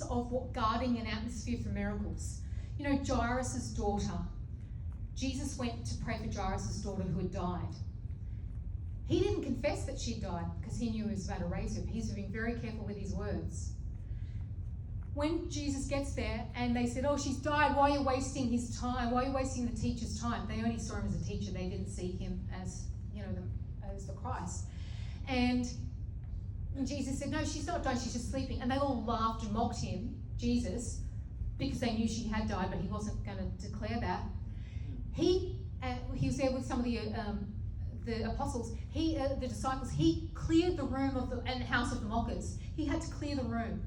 importance of guarding an atmosphere for miracles. You know, Jairus' daughter. Jesus went to pray for Jairus' daughter who had died. He didn't confess that she'd died because he knew he was about to raise her. He's being very careful with his words. When Jesus gets there and they said, oh, she's died, why are you wasting his time? Why are you wasting the teacher's time? They only saw him as a teacher. They didn't see him as, as the Christ. And Jesus said, no, she's not died, she's just sleeping. And they all laughed and mocked him, Jesus, because they knew she had died, but he wasn't going to declare that. He was there with some of the apostles, the disciples. He cleared the room and the house of the mockers. He had to clear the room.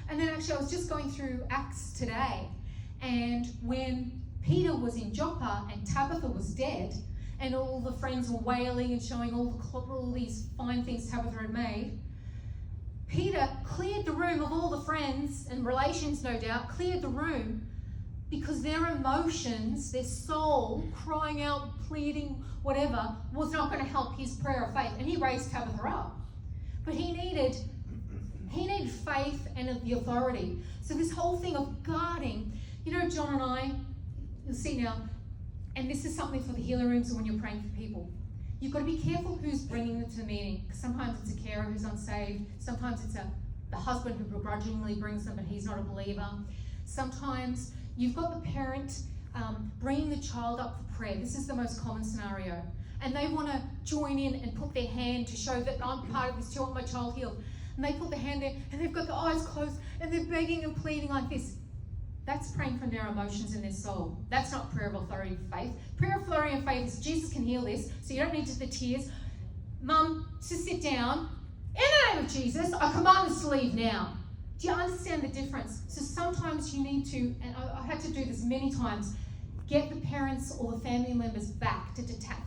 And then actually I was just going through Acts today, and when Peter was in Joppa and Tabitha was dead, and all the friends were wailing and showing all these fine things Tabitha had made, Peter cleared the room of all the friends and relations, no doubt, cleared the room because their emotions, their soul, crying out, pleading, whatever, was not going to help his prayer of faith. And he raised Tabitha up. But he needed faith and the authority. So this whole thing of guarding, John and I, you'll see now, and this is something for the healing rooms and when you're praying for people. You've got to be careful who's bringing them to the meeting. Because sometimes it's a carer who's unsaved. Sometimes it's the husband who begrudgingly brings them, but he's not a believer. Sometimes you've got the parent bringing the child up for prayer. This is the most common scenario. And they want to join in and put their hand to show that I'm part of this too, I want my child healed. And they put their hand there and they've got their eyes closed and they're begging and pleading like this. That's praying from their emotions and their soul. That's not prayer of authority and faith. Prayer of authority and faith is Jesus can heal this, so you don't need the tears. Mum, just sit down. In the name of Jesus, I command this to leave now. Do you understand the difference? So sometimes you need to, and I had to do this many times, get the parents or the family members back to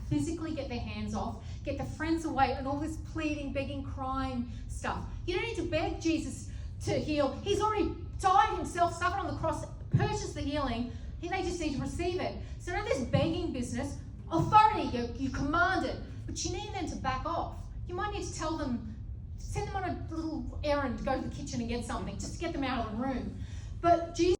physically get their hands off, get the friends away, and all this pleading, begging, crying stuff. You don't need to beg Jesus to heal. He's already died himself, suffered on the cross, purchased the healing. They just need to receive it. So none of this begging business. Authority, you command it, but you need them to back off. You might need to tell them, send them on a little errand, go to the kitchen and get something, just to get them out of the room. But Jesus